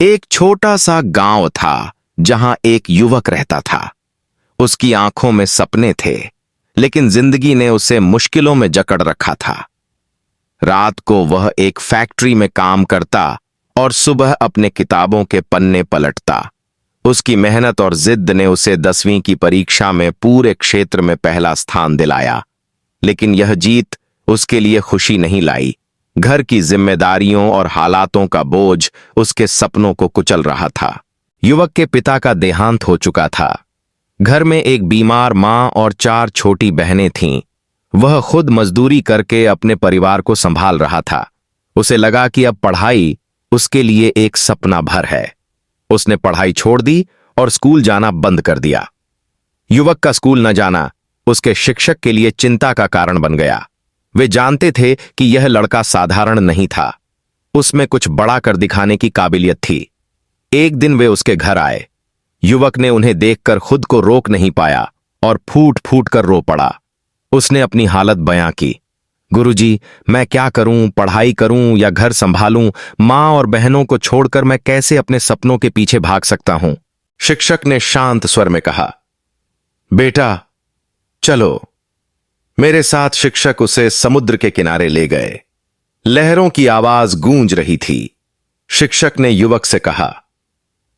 एक छोटा सा गांव था जहां एक युवक रहता था। उसकी आंखों में सपने थे, लेकिन जिंदगी ने उसे मुश्किलों में जकड़ रखा था। रात को वह एक फैक्ट्री में काम करता और सुबह अपने किताबों के पन्ने पलटता। उसकी मेहनत और जिद ने उसे 10वीं की परीक्षा में पूरे क्षेत्र में पहला स्थान दिलाया। लेकिन यह जीत उसके लिए खुशी नहीं लाई। घर की जिम्मेदारियों और हालातों का बोझ उसके सपनों को कुचल रहा था। युवक के पिता का देहांत हो चुका था। घर में एक बीमार मां और 4 छोटी बहनें थीं। वह खुद मजदूरी करके अपने परिवार को संभाल रहा था। उसे लगा कि अब पढ़ाई उसके लिए एक सपना भर है। उसने पढ़ाई छोड़ दी और स्कूल जाना बंद कर दिया। युवक का स्कूल न जाना उसके शिक्षक के लिए चिंता का कारण बन गया। वे जानते थे कि यह लड़का साधारण नहीं था। उसमें कुछ बड़ा कर दिखाने की काबिलियत थी। एक दिन वे उसके घर आए। युवक ने उन्हें देखकर खुद को रोक नहीं पाया और फूट फूट कर रो पड़ा। उसने अपनी हालत बयां की। गुरुजी, मैं क्या करूं, पढ़ाई करूं या घर संभालूं? मां और बहनों को छोड़कर मैं कैसे अपने सपनों के पीछे भाग सकता हूं? शिक्षक ने शांत स्वर में कहा, बेटा चलो मेरे साथ। शिक्षक उसे समुद्र के किनारे ले गए। लहरों की आवाज गूंज रही थी। शिक्षक ने युवक से कहा,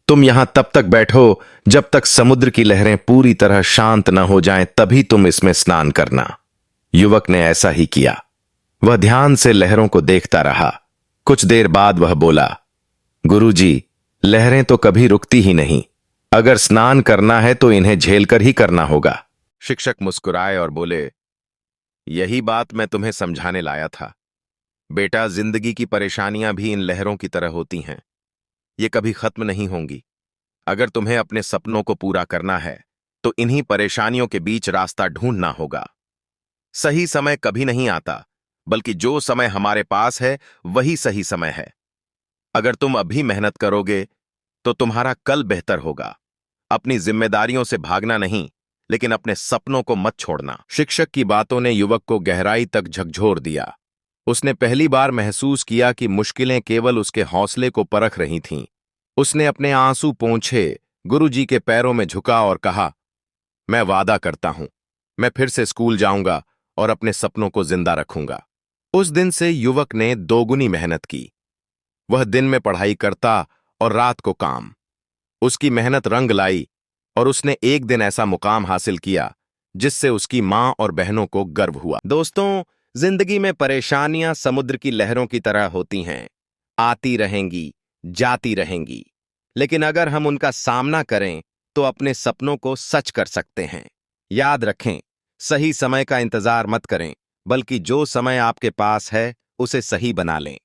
तुम यहां तब तक बैठो जब तक समुद्र की लहरें पूरी तरह शांत न हो जाएं, तभी तुम इसमें स्नान करना। युवक ने ऐसा ही किया। वह ध्यान से लहरों को देखता रहा। कुछ देर बाद वह बोला, गुरुजी, लहरें तो कभी रुकती ही नहीं। अगर स्नान करना है तो इन्हें झेलकर ही करना होगा। शिक्षक मुस्कुराए और बोले, यही बात मैं तुम्हें समझाने लाया था। बेटा, जिंदगी की परेशानियां भी इन लहरों की तरह होती हैं। ये कभी खत्म नहीं होंगी। अगर तुम्हें अपने सपनों को पूरा करना है तो इन्हीं परेशानियों के बीच रास्ता ढूंढना होगा। सही समय कभी नहीं आता, बल्कि जो समय हमारे पास है वही सही समय है। अगर तुम अभी मेहनत करोगे तो तुम्हारा कल बेहतर होगा। अपनी जिम्मेदारियों से भागना नहीं, लेकिन अपने सपनों को मत छोड़ना। शिक्षक की बातों ने युवक को गहराई तक झकझोर दिया। उसने पहली बार महसूस किया कि मुश्किलें केवल उसके हौसले को परख रही थीं। उसने अपने आंसू पोंछे, गुरुजी के पैरों में झुका और कहा, मैं वादा करता हूं, मैं फिर से स्कूल जाऊंगा और अपने सपनों को जिंदा रखूंगा। उस दिन से युवक ने दोगुनी मेहनत की। वह दिन में पढ़ाई करता और रात को काम। उसकी मेहनत रंग लाई और उसने एक दिन ऐसा मुकाम हासिल किया जिससे उसकी मां और बहनों को गर्व हुआ। दोस्तों, जिंदगी में परेशानियां समुद्र की लहरों की तरह होती हैं। आती रहेंगी, जाती रहेंगी, लेकिन अगर हम उनका सामना करें तो अपने सपनों को सच कर सकते हैं। याद रखें, सही समय का इंतजार मत करें, बल्कि जो समय आपके पास है उसे सही बना लें।